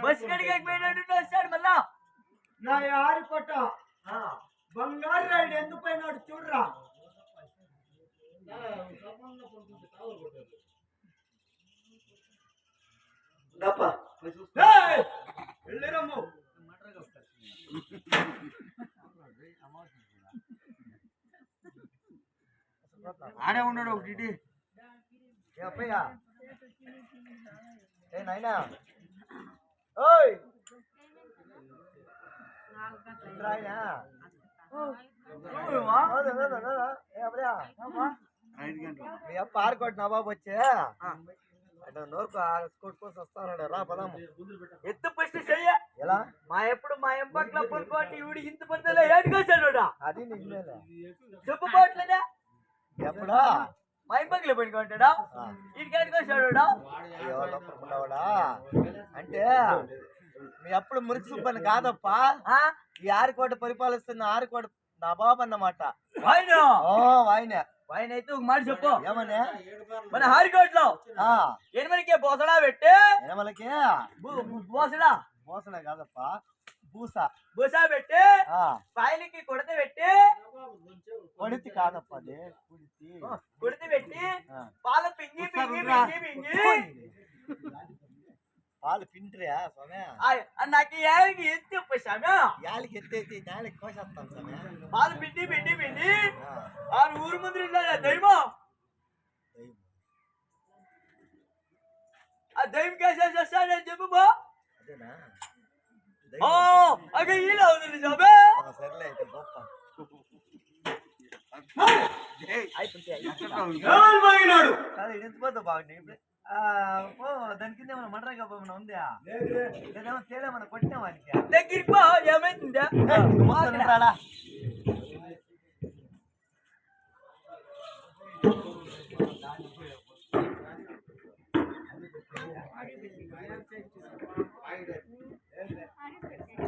Bus కడికి వస్తాడు మళ్ళా నా ఆరికోట బంగారు రాయుడు ఎందుకు పోయినాడు చూడరా. వెళ్ళిరమ్ము ఆడే ఉన్నాడు ఒకటి అప్పయ్యా ఏ నాయనా ఓయ్ రాయనా మీ అప్ప ఆరుకోటి నా బాబు వచ్చే నోరుకు కొట్టుకొని వస్తాడు రా పదం ఎత్తు ఫస్ట్ చెయ్య ఎలా మా ఎప్పుడు మా ఎంపట్ల పొనుకోటి ఇవిడి ఇంత పడతలే ఏడుకొచ్చాడు అది నిజమేలే చెప్పు పోట్లేదా ఎప్పుడా మా ఇంపక్లో పనుకుంటాడా ఇంటికి ఏడుకొచ్చాడు అంటే మీ అప్పుడు మురికి సుబ్బని కాదప్ప ఈ ఆరుకోట పరిపాలిస్తున్న ఆరుకోట నా బాబు అన్నమాట. ఆయన అయితే ఒక మాట చెప్పు ఏమనే మన హారికోట్లో ఎనిమిదికే బోసడా పెట్టి ఎనమలకి బోసడా మోసన కాదప్ప బూసా పెట్టి పాయలకి కొడత పెట్టి కొడితి కాదప్ప అది కొడితే పెట్టి పాలు పింగి పింగి పింగి పింగి పాలు పింట్రియా స్వామి నాకు ఏళ్ళకి ఎత్తి స్వామి యాలకి ఎత్తేసి నాలుగు కోసేస్తాం స్వామి పాలు పిండి పిండి పిండి ఆ ఊరు ముందు దైవం ఆ దైవం కేసేస్తానని చెప్పు బా అదేనా అక్కడ ఇలా ఉంది స్వామి సర్లే అయితే గొప్ప బాగుంది దాని కింద ఏమైనా మండరా ఏమైనా ఉందా ఏదేమో తేలేమన్నా కొట్టినా వానికి దగ్గరికి ఏమైతుందా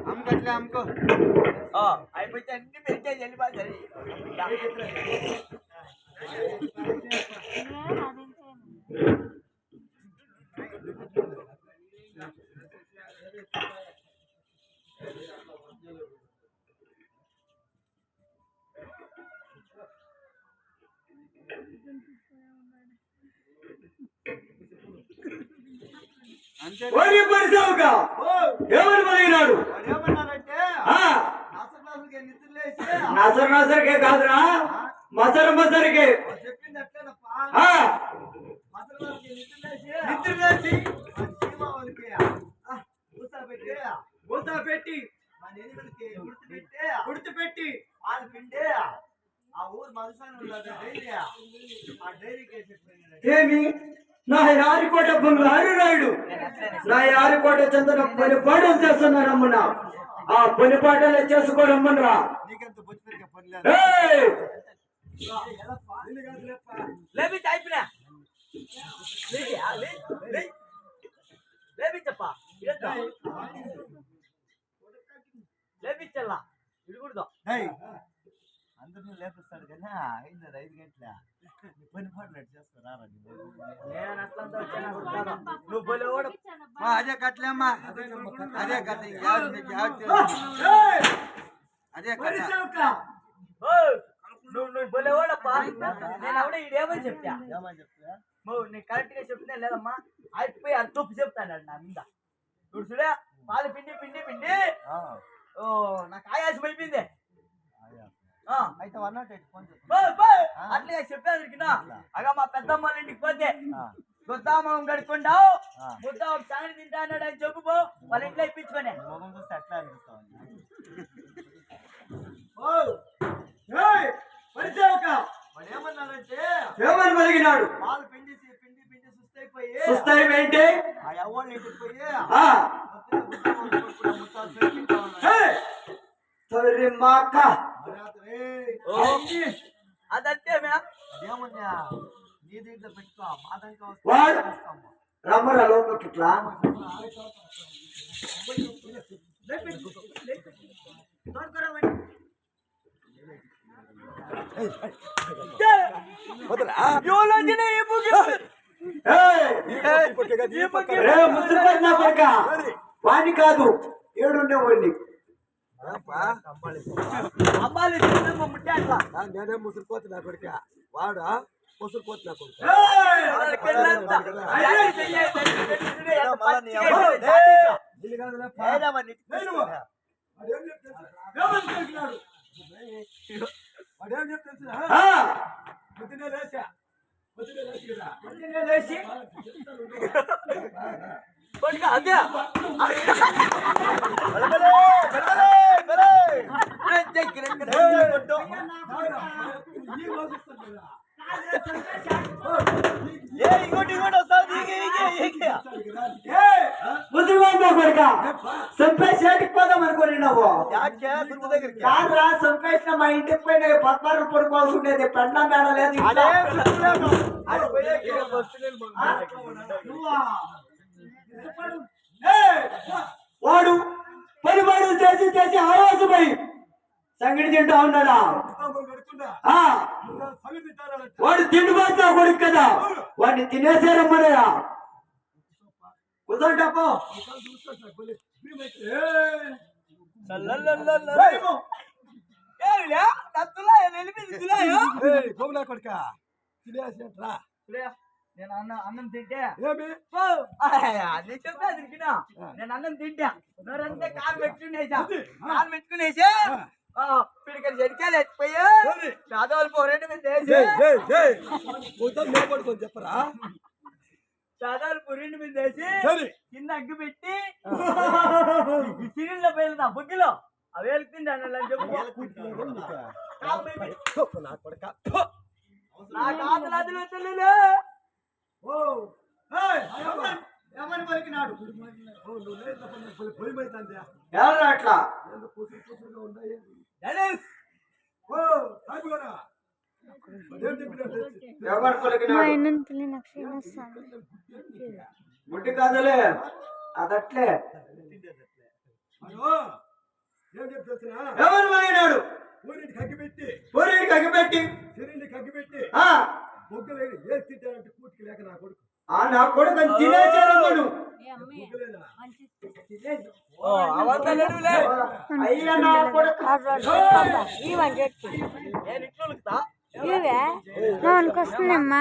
అమ్మకట్లే అమ్మకో అయిపోతే అన్ని పెరిగే వెళ్ళిపోతాయి వరి పరిసావుగా ఎవరు బలిగినాడు ఏమన్నారంటే నసరు నసరికే కాదురా మసరు మసరికే చెప్పింది అట్లేనప్పా నిద్రలేసి ఊసా పెట్టి ఉడితి పెట్టి వాళ్ళు పిండి ఆ ఊరు మధుసాని డైరీ ఆ డైరీకి ఏమి నా యారికోట బంగారు రాయుడు నా యారికోట చందన పనిపాటలు చేస్తున్నారమ్మన్నా ఆ పనిపాటలే చేసుకోరమ్మనరా నీకెంత బొచ్చుపెరిగే పని లేపి అయిపోయినా లేపించప్పా లేపించల్లా ఇడుకూడదు అందరినీ లేపిస్తాడు కానీ 5 గంటల పని పాటలు చేస్తారా నేను అట్లంతా వచ్చాను నువ్వు పోలే కూడా అదే కట్లేమ్మా అదే కథ అదే కథ నువ్వు పోలేవాడప్పా నేను ఆవిడ ఇదేమని చెప్తా ఏమని చెప్తా నీకు కరెక్ట్ గా చెప్తున్నా లేదమ్మా అయిపోయి అది తప్పు చెప్తాను నా మీద చూడే పాలు పిండి పిండి పిండి ఓ నాకు ఆయాసం అయిపోయింది అయితే 108 ఫోన్ అట్లా చెప్పేదికినా అగా మా పెద్దమ్మ ఇంటికి పోతే గొద్దామం గడుకుంటావు ముద్ద సంగతి తింటా అన్నాడు అని చెప్పు వాళ్ళ ఇంట్లో ఇప్పించుకొని మొగం చూస్తే ఎట్లా అనిపిస్తావు వాడు ఏమన్నాడంటే ఏమని మరిగినాడు పాలు పిండి పిండి పిండి సుస్తైపోయి సుస్థాయి ఏంటి ఆ ఎవరిని ఇంటికి పోయి మాక అదంతే అదేమన్నా నీ దీంట్లో పెట్టుకో మా దాంట్లో వాడు రమ్మరా లోపలికి ఇట్లా ముసురుపడినా పడక వాణ్ణి కాదు ఏడుండే వాడిని అమ్మాలి ముట్టే అట్లా నేనే ముసురుపోతు నా కొడుక వాడా ముసురుపోతు నా కొడుకు అదే ముసురుగా కొడుక సంపేసి ఏటికి పోదాం అనుకోని నువ్వు కాదురా సంపేసిన మా ఇంటికి పోయిన 16 పడుకోవాల్సి ఉండేది పెండ మేడ లేదు వాడు పరిమాణం చేసి చేసి ఆవాసమై సంగడి తింటా ఉన్నాడా వాడు తిండిపోతున్నా కొడుకు కదా వాడిని తినేసారమ్మనయా కుదరటప్పో నేను అన్నం తింటే చెప్పేదికినా నేను అన్నం తింటా నోరంతే కాలు పెట్టుకునేసా కాలు పెట్టుకునేసి పిడికలు జరికాలు ఎత్తిపోయా చాదవాళ్ళు పోరేంటి మీద చెప్పరా చాదాలు పురిండి మీద వేసి కింద అగ్గి పెట్టి సిరిల్లో పేలుతా బుగ్గిలో అవి వెళ్తుంది అని చెప్పు నా కాతలు అది వెళ్తలే అట్లా ముట్టి కాదులే అదట్లే ఎవరు పోయినాడు పూరికి అగ్గిపెట్టి నా కొడుకు తినేసాడు అయ్యా నా కొడుకు వస్తుందమ్మా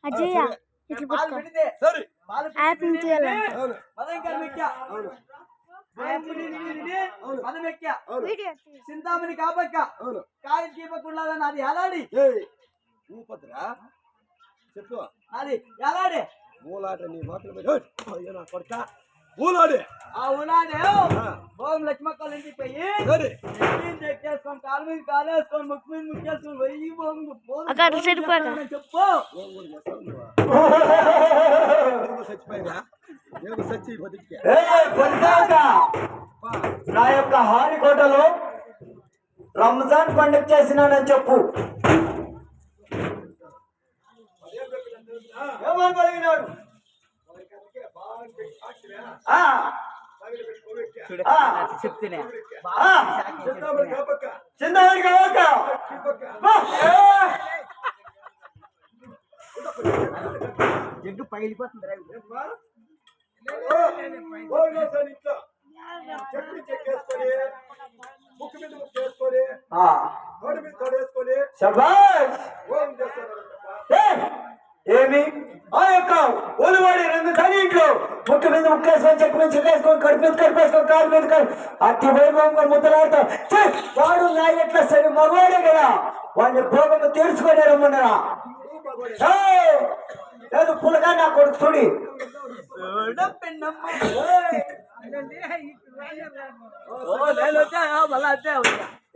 అజయ్య ఇట్లా చింతామణి కాబక్క కాయ చీపకుండా నాది ఎలాడి చెప్పు అది ఎలాడి ఊలాట నీ మాటలు కొడక ఊలాడే ఆ ఊలాడే ఓం లక్ష్మక్కల ఇంటికి పోయి చెక్కేసుకొని కాలు మీద కాలేసుకొని ముక్కు మీద ముక్కేసుకొని వెయ్యి చెప్పు నా యొక్క హారికోటలో రంజాన్ పండుగ చేసినానని చెప్పు ఏమని పలికినాడు ఆ, చూడు ఆ. చెప్తేనే ఆ, చిన్నవాడికి ఓక. జగ్గు పగిలిపోతుంది రా. ఆ, శభాష్. ఏమి ఆ యొక్క ఒలివాడి రెండు తని ఇంట్లో ముక్కు మీద ముక్కేసుకొని చెక్కు మీద చెక్కేసుకొని కడుపు మీద కడిపేసుకొని కాలు మీద అట్టి వైభవంగా ముద్దలాడుతా వాడు నా ఎట్లా సరి మగవాడే కదా వాడిని భోగము తీర్చుకొని రమ్మన్నారా లేదు పులగా నా కొడుకు చూడి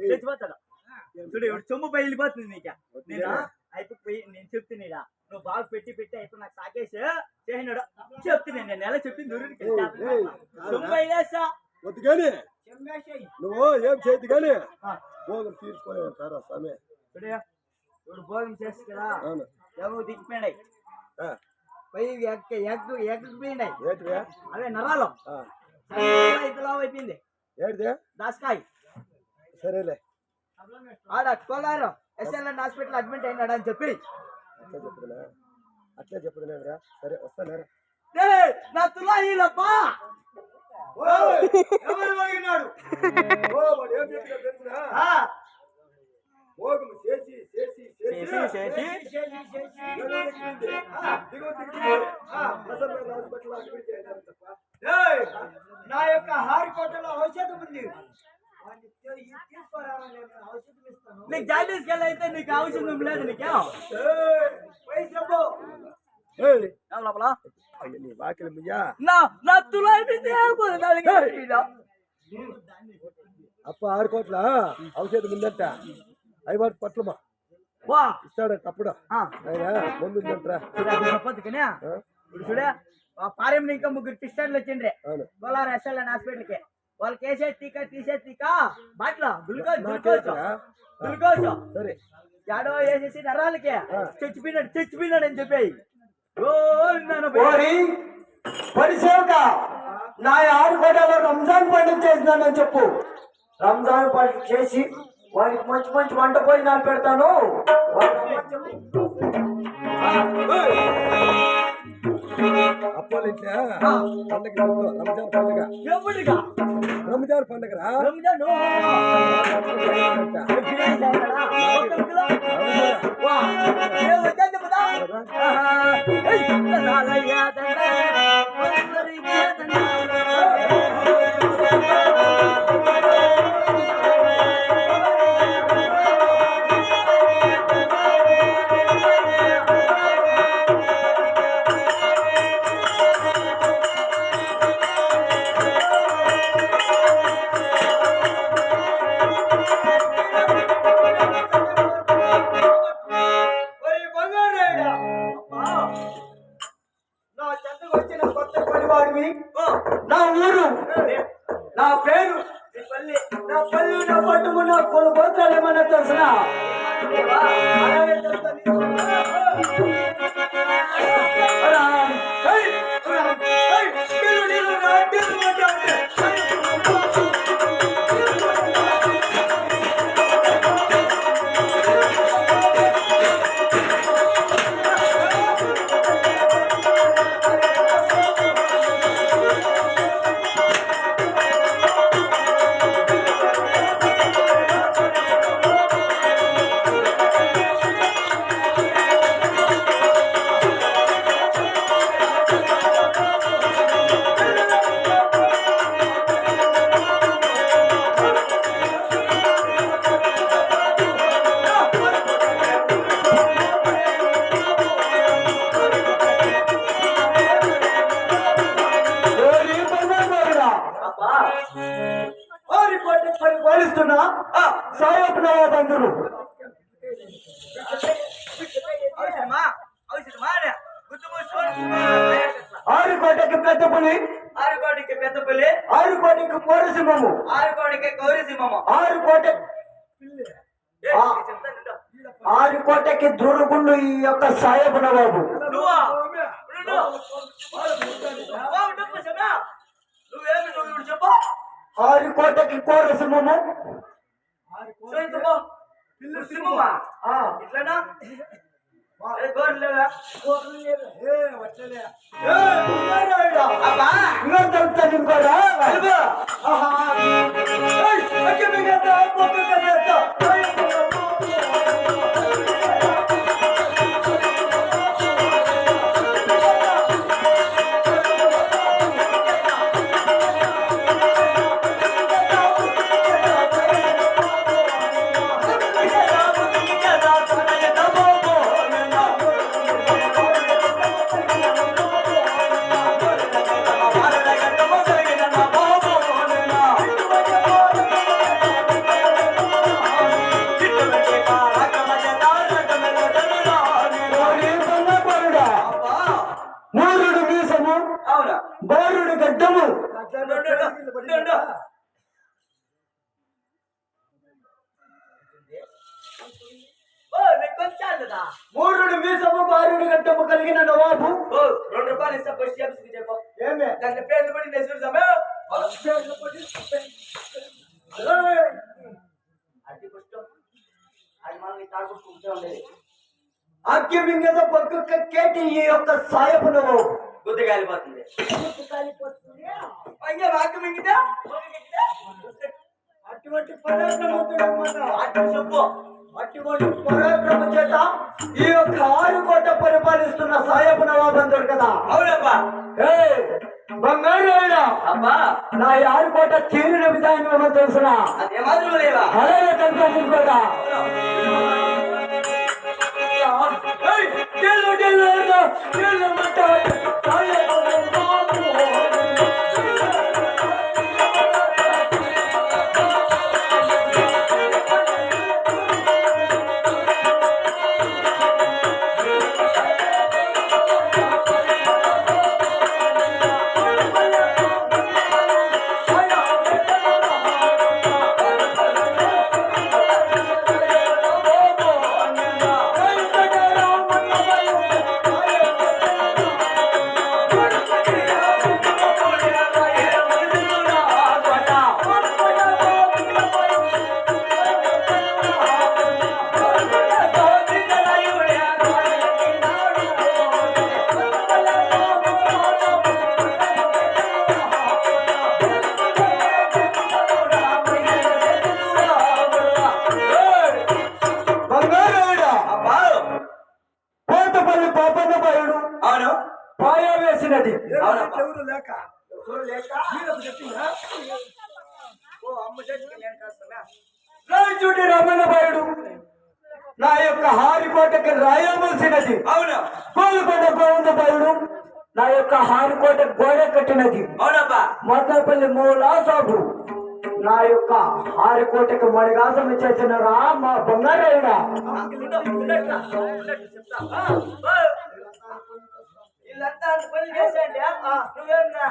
చచ్చిపోతాడు చూడు ఇప్పుడు చెమ్ము పగిలిపోతుంది నీకు నేను అయిపోయి నేను చెప్తున్నాడా నువ్వు బాగా పెట్టి అయిపోయి నాకు సాకేసి చేసినాడు చెప్తున్నా నేను ఎలా చెప్పింది చెమ్ము పగిలేసా వద్దు కానీ నువ్వు ఏం చేయద్దు కానీ భోగం తీర్చుకొని ఉంటారా స్వామి చూడు ఇప్పుడు భోగం చేసి కదా అవును ఎవరు దిగిపోయినాయి పై ఎగ్గిపోయినాయి ఏంటిదే అవే నరాలు ఇంతలా అయిపోయింది ఏంటిదే దాసకాయ సరేలే ఆడ కోలారం ఎస్ఎల్ఎన్ హాస్పిటల్ అడ్మిట్ అయినాడు అని చెప్పి అట్లే చెప్పుదులేదురా సరే వస్తానేరా నా తులాయిలప్పా ఎవరు పలికినాడు ఓ వాడు ఏం చెప్పినా తెలుసునా భోగం చేసి చేసి చేసి నా యొక్క హారికోటలో ఔషధం ఉంది నీకు జాయింటీస్ కెళ్ళి అయితే నీకు ఔషధం లేదు నీకేం లోపల నీ వాకిలి ముయ్యా నా తులాయి అప్ప 6 కోట్ల ఔషధం ఉందంట ఐవాడు పట్లమా వా ఇస్తాడట అప్పుడు ఆయన ముందు ఉందంటరా చెప్పొద్దుకనే ఇప్పుడు చూడే పారెం ఇంకా 3 టిస్టర్లు వచ్చిండ్రే అవును కోలార్ ఎస్ఎల్ఎన్ హాస్పిటల్ కి వాళ్ళకి వేసే టీకా తీసే టీకా బాట్లో గ్లూకోజ్ సరే ఏడో వేసేసి నరాలకి చచ్చిపోయినాడు అని చెప్పాయి పరిసేవక నా 6 కోటలో రంజాన్ పండుగ చేసినానని చెప్పు రంజాన్ పండుగ చేసి వాడికి మంచి మంచి వంట భోజనాలు పెడతాను అప్పాలు ఇట్లా పండగ రంజాన్ పండగ ఎప్పుడుగా రంజాన్ పండగరా రంజాన్ నా ఊరు నా పేరు నా పల్లి నా పట్టుము నా కొన్ని గోత్రాలు ఏమన్నా తెలుసునా పరిపాలిస్తున్నా సాయపు బంధువులు ఆరుకోటకి పెద్దపులి 6 కోటికి పెద్దపల్లి 6 కోటికి కోరసింహము 6 కోటికి గౌరీసింహము 6 కోటకి దూరుగుండు ఈ యొక్క సాయపు నవాబు నువ్వా నువ్వేమి నువ్వు ఇప్పుడు చెప్పు ఆరుకోటకి కోరసింహము సింహమా ఇట్లనా గోర్లేవా ఇంకా దొరుకుతుంది ఇంకోరా మూరుడు మీసము అవునా బారుడు గడ్డము మూరుడు మీసము బారుడు గడ్డము కలిగిన నవాబు ₹2 ఇస్తా బస్ ఆఫీస్కి చెప్పు ఏమే దాంట్లో పేర్లు పడి నేను చూసాము అది పుస్తకం అది మనం తాగుకుంటూ ఉండేది అగ్గి మింగద పక్క కేటి ఈ యొక్క సాయపు నువ్వు గుద్ద కాలిపోతుంది ఇంకా వాక్యం మింగితే అటువంటి పరాక్రమం చెప్పు అటువంటి పరాక్రమం చేత ఈ యొక్క ఆరుకోట పరిపాలిస్తున్న సాయపు నవాబందుడు కదా అవునబ్బా బంగారు అబ్బా నా ఆరుకోట తీరిన విధానం ఏమో తెలుసునా అదే మాత్రం లేవా అలాగే కనిపించింది కూడా అవును పాయా వేసినది చెవులు లేక రాజుడి రమణభాయుడు నా యొక్క హారికోటకి రాయవలసినది అవును కోలుకొండ గోవిందభాయుడు నా యొక్క హారికోట గోడ కట్టినది అవునబ్బా మొదలపల్లి మూలా సాబు నా యొక్క హారికోటకి మడిగాసం చేసిన రా మా బంగారాయుడా వీళ్ళంతా అంత పని చేసేయండి నువ్వేమన్నా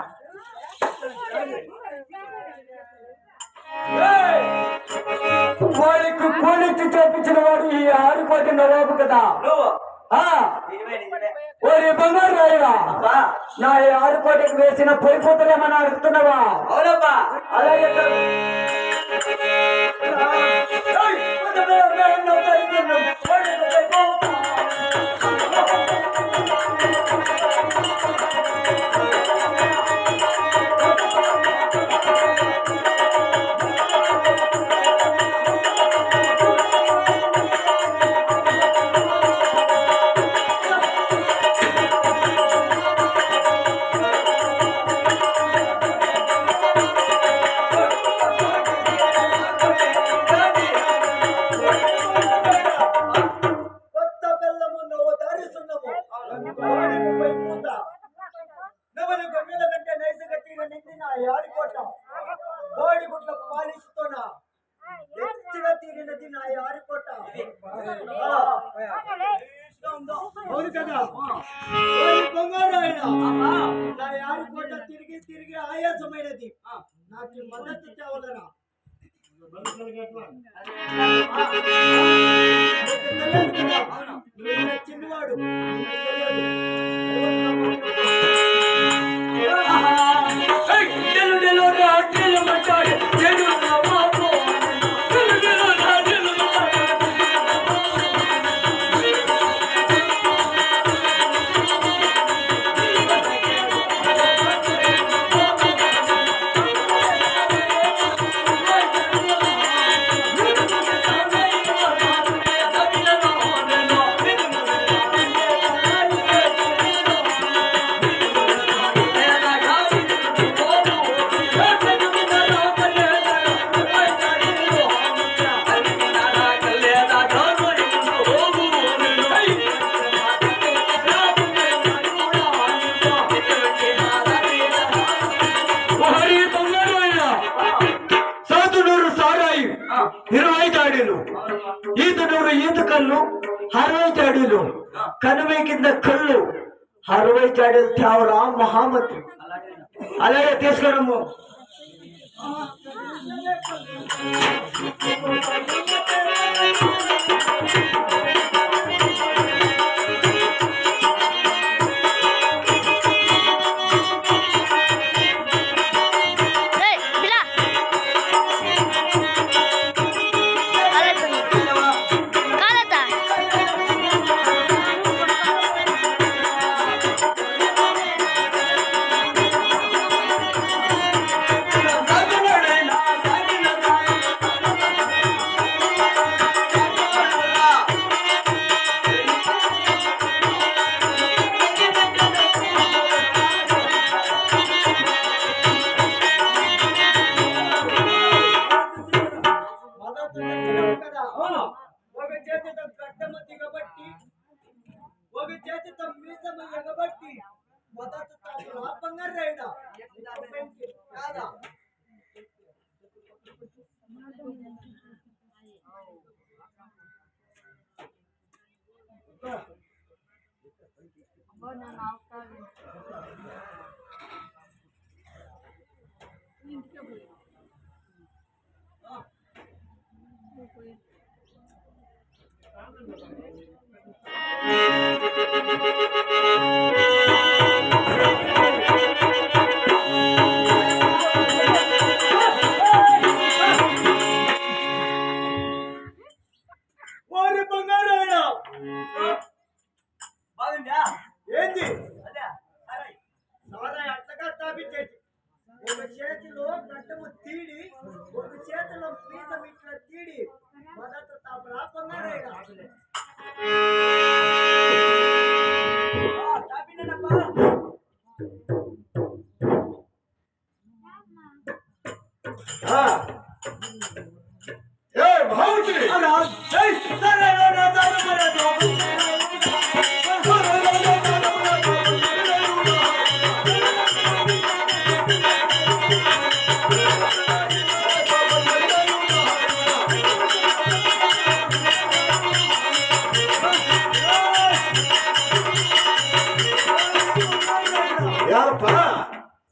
వాడికి కోలెత్తి చూపించిన వాడు ఈ హారికోట నవాబు కదా నువ్వు ఓరి బంగారాయుడా నా ఈ ఆరుకోటకి వేసిన పొడిపోతలేమని అడుగుతున్నావా అవునబ్బా అలాగే తిరిగి తిరిగి ఆయాసమైనది నాకు మద్దతు కావాలరా చిన్నవాడు కనుమై కింద కళ్ళు 60 జాడీలు తేవరా మహామంత్రి. అలాగే తీసుకురమ్ము. ఒక చేతితో గడ్డమ దిగబట్టి ఒక చేతితో మీసమ ఎగబట్టి మొదట లాభంగా రైడా కాదా బాగుందా? ఏంది అదే సారాయి అట్లగా తాపించేది ఒక చేతిలో గడ్డము తీడి ఒక చేతిలో పీసం ఇట్లా తీడి మొదట తాపు లాభంగా రైడా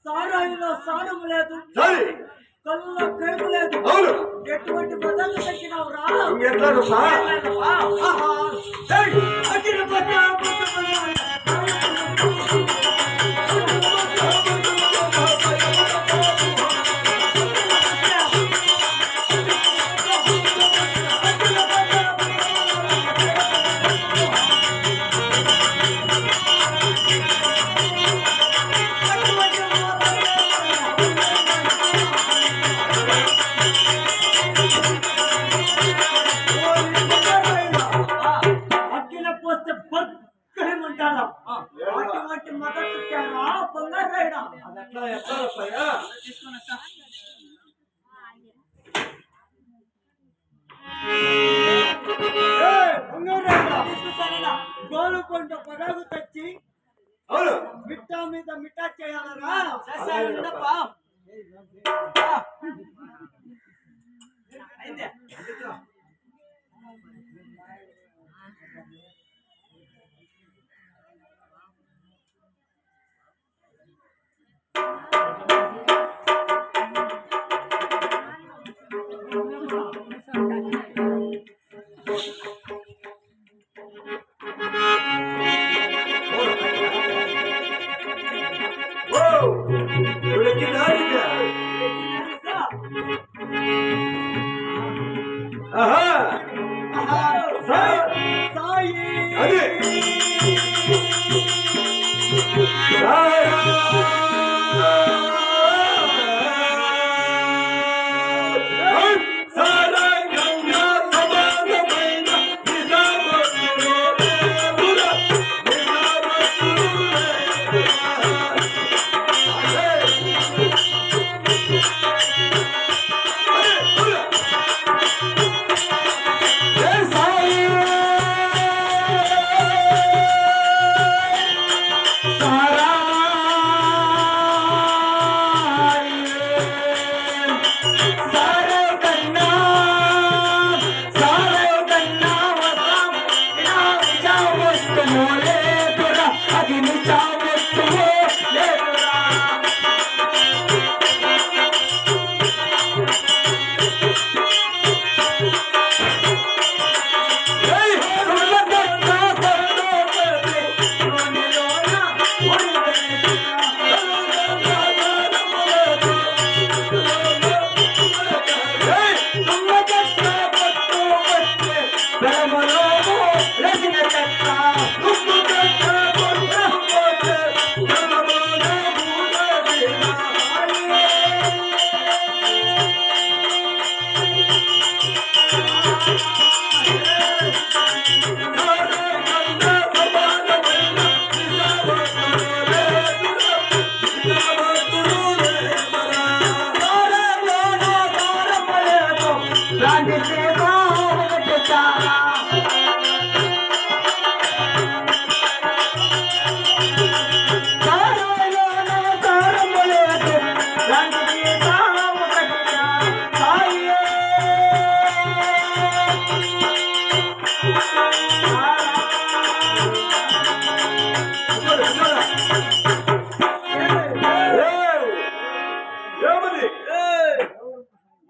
సారాయిలో సారం లేదు కళ్ళలో కైపు లేదు ఎటువంటి పదాలు తగ్గినవురా అగ్గిలో పోస్తే బక్కమంటారా అటువంటి మొదటి తేడా బంగారు రైడా గోలుకొండ పరాగు తెచ్చి మిట్టా మీద మిఠా చేయాలరా సాయి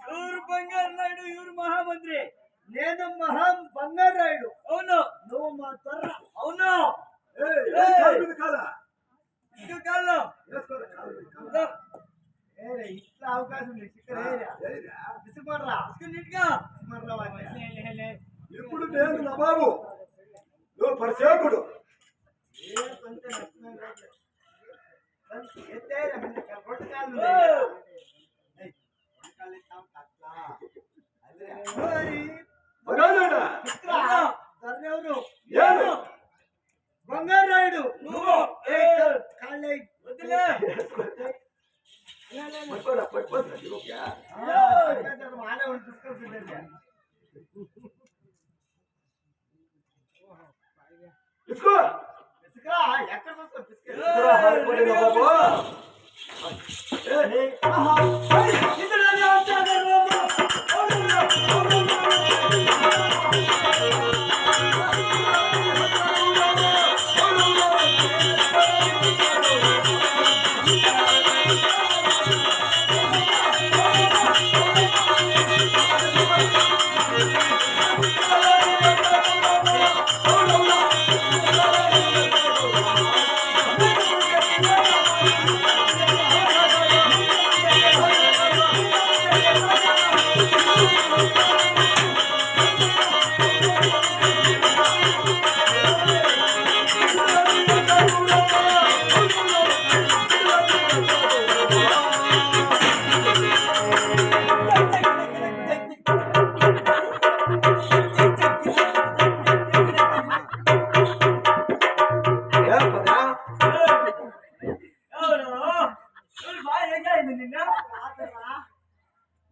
ఎవరు బంగారు నాయుడు ఎవరు మహామంత్రి నేను మహాం బంగారాయుడు. అవును నువ్వు మా త్వర. అవును కాదా ఇంకో కాళ్ళు ఇట్లా అవకాశం లేదు. ఇక్కడ విసుపడరా నీట్గా ఇప్పుడు నేను నవాబు నువ్వు పరిసేకుడు బంగారాయుడు నువ్వు కాళ్ళే వదిలే మానే తీసుకొచ్చిందండి. ఎక్కడ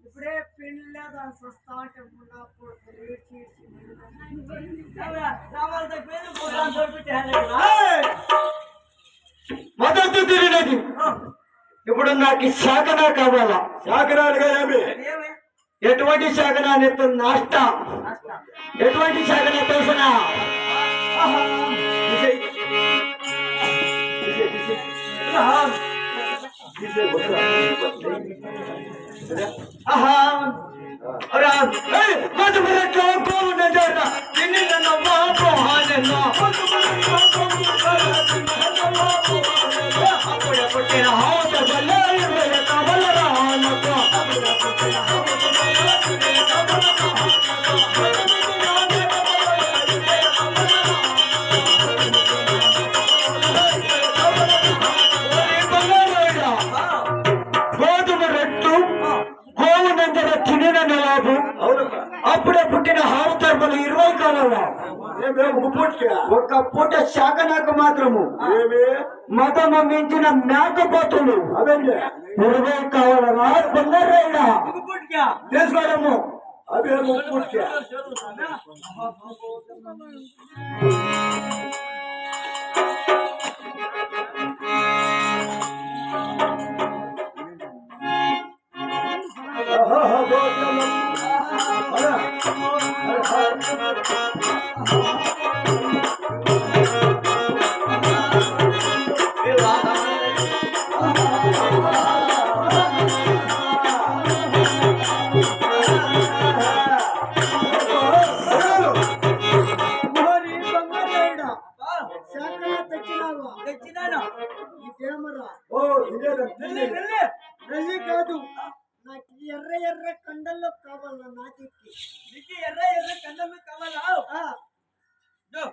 ఇప్పుడే పెళ్ళి వస్తా అంటే మద్దతు తిరిగినది. ఇప్పుడు నాకు శాఖనా కావాలా? శాఖనాలుగా ఏమి ఎటువంటి శాఖనా నాష్ట ఎటువంటి శాఖనా తెలుసునా? అప్పుడే పుట్టిన హారు తరపులు 20 కావాలా? ఒక్క పూట శాఖ నాకు మాత్రము మతము మించిన మేకపోతులు 20 కావాలరా? బంగారైనా తీసుకోవడము అదే ముప్పుట్గా శాఖలా తెచ్చినావా? తెచ్చినాను. ఇదేమరా? ఓ ఇదేదో వెళ్ళి, వెళ్ళి. వెళ్ళి కాదు, నాకు ఎర్ర ఎర్ర కండల్లో కావాలా నాటికి. నీకు ఎర్ర ఎర్ర కండలు కావాలా? జో.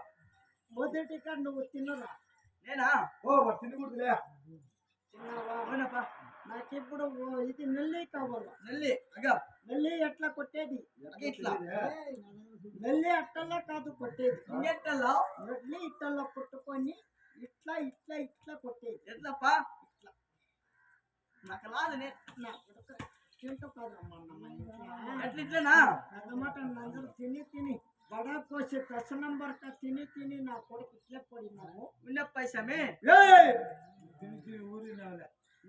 మొదటిగా నువ్వు తినరా? నేనా? ఓ తినకూడదులే. తిన్నావా? అవునప్పా. నాకు ఇప్పుడు ఇది నెల్లి కావాలా. నెల్లి అగా నెల్లి ఎట్లా కొట్టేది? ఇట్లా నెల్లి అట్టలా కాదు కొట్టేది. ఇంకెట్టల్లో నెల్లి ఇట్టలా కొట్టుకొని ఇట్లా ఇట్లా ఇట్లా కొట్టేది. ఎట్లప్పా? ఇట్లా నాకు రాదు. నా కొడుకు తింటూ కాదమ్మా ನಮ್ಮ ఇంట్లో. ఎట్లా ఇట్లనా? అన్నమాట అందరూ తిని తిని బడా కోసి 10 నంబర్ కా తిని తిని నా కొడుకు ఇట్లా పడినాము. ఉన్నప్ప పైసమే.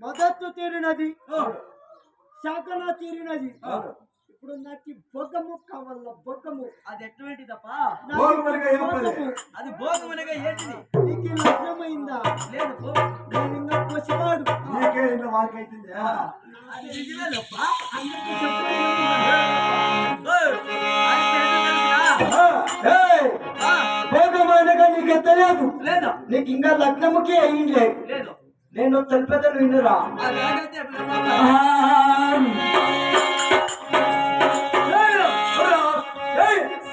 మొదత్తు తీరినది, శాఖన తీరినది. ఇప్పుడు నాకు బొగ్గము కావాల. బొగ్గము అది ఎటువంటిదప్పా? భోగమునగా ఏం పని? అది భోగమునగా ఏంటిది? నీకు లగ్నమైందా? లేదు భో. నేను ఇంకా పసివాడు. నీకే ఇంట్లో వారికైతుంది. అది నిజమేనప్పా. అందుకే చెప్పలేదు. ఓయ్, అది తెలుసునా? భోగమానగా నీకు తెలియదు. లేదు నీకు ఇంకా లగ్నముకి అయింది. లేదు. నేను తెలిపేదను వినురా. అలాగైతే ఎప్పుడు పాపా?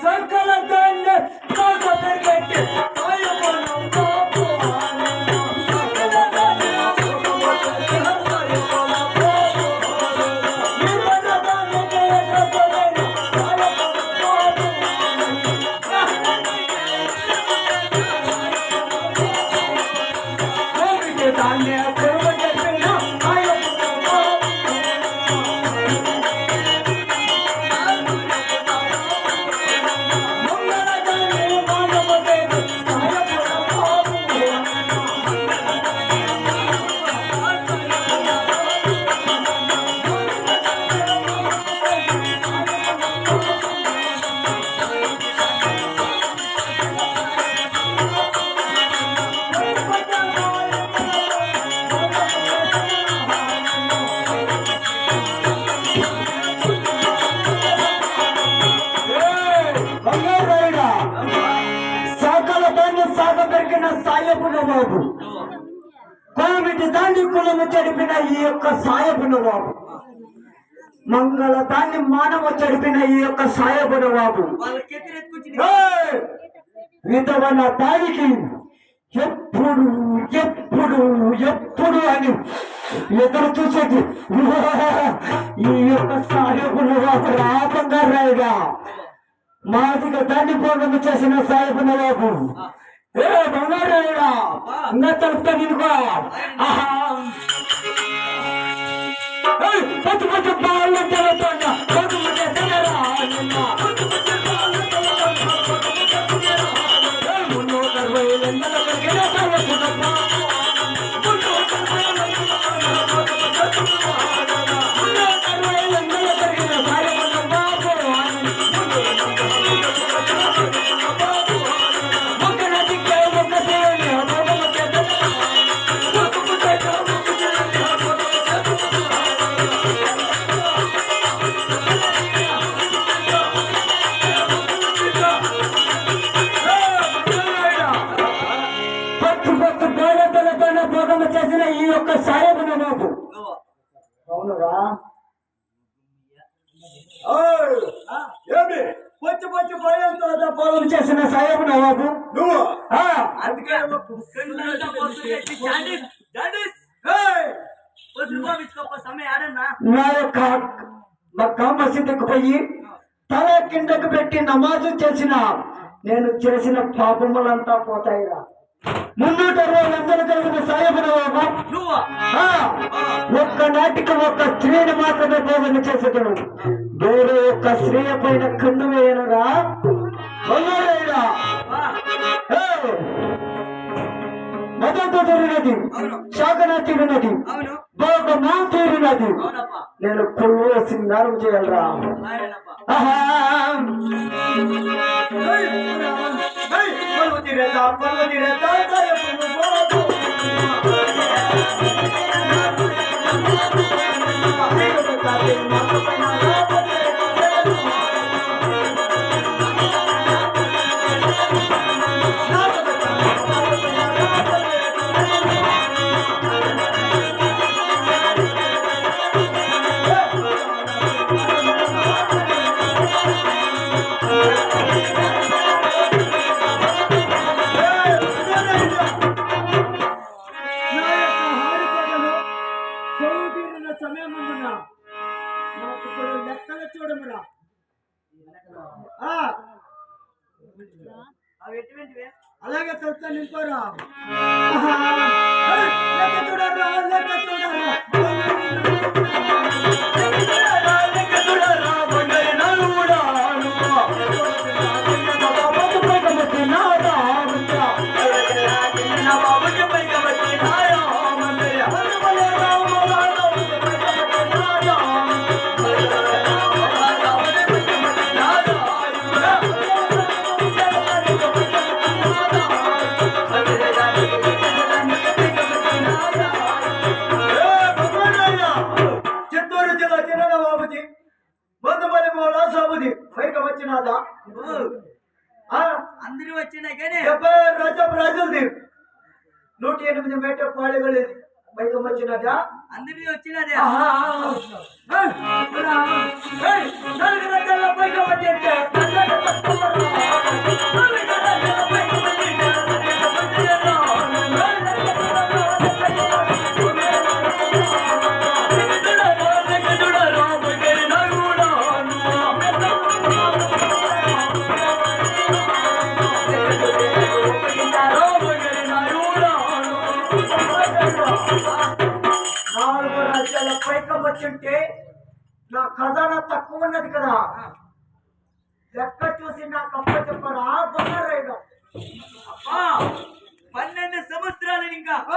సకల ధాన్య బాబు కోవిడ్ దాన్ని కులము చెడిపిన ఈ యొక్క సాయబున బాబు, మంగళ దాన్ని మానవ చెడిపిన ఈ యొక్క సాయబున బాబు, వాళ్ళకి ఎత్తుకొచ్చి విధవన దానికి ఎప్పుడు ఎప్పుడు ఎప్పుడు అని ఎదురు చూసేది ఈ యొక్క సాయబున బాబు రాపంగా రాయగా మాదిగా దాన్ని పోగము చేసిన సాయబున బాబు. ఏ బంగారాయుడా ఇంకా తలుపుతా నినుకో. పచ్చి పచ్చి బాళ్ళు తెలుస్తున్నా చేసిన ఈ యొక్క సాయబున బాబు. అవునురా ఏమి పొచ్చు పొచ్చు పోయేంత పొలం చేసిన సాయబున బాబు నువ్వు అందుకే సమయం ఆడన్నా నా యొక్క మక్కా మసీదుకు పోయి తల కిందకు పెట్టి నమాజు చేసిన నేను చేసిన పాపములంతా పోతాయిరా. 360 కలిగిన సాయబున బాబు నువ్వు ఒక్క నాటికి ఒక్క స్త్రీని మాత్రమే భోగన చేసేదను, వేరే ఒక్క స్త్రీ పైన కన్ను వేయనురా. మొదట తీరినది, శాఖన తీరినది, అవును భోగమా తీరినది. అవునప్పా నేను కుళ్ళు సింగారం చేయాలరా. అలాగే తెలుస్తా నిలిపారా లెక్క చూడరా లెక్క చూడరా చిత్తూరు జిల్లా చిన్న బాబుజీ బొందపల్లి మోలా సాబుజీ పైకి వచ్చినాదా అందరూ వచ్చినా కానీ రాజులది 108 మీటర్ పాడగలేదు పైకి వచ్చినాదా అందరూ వచ్చినదే పైకి వచ్చే నాలుగు రాజ్యాల పైకం వచ్చింటే నా ఖజానా తక్కువ ఉన్నది కదా లెక్క చూసి నాకు అప్ప చెప్పరా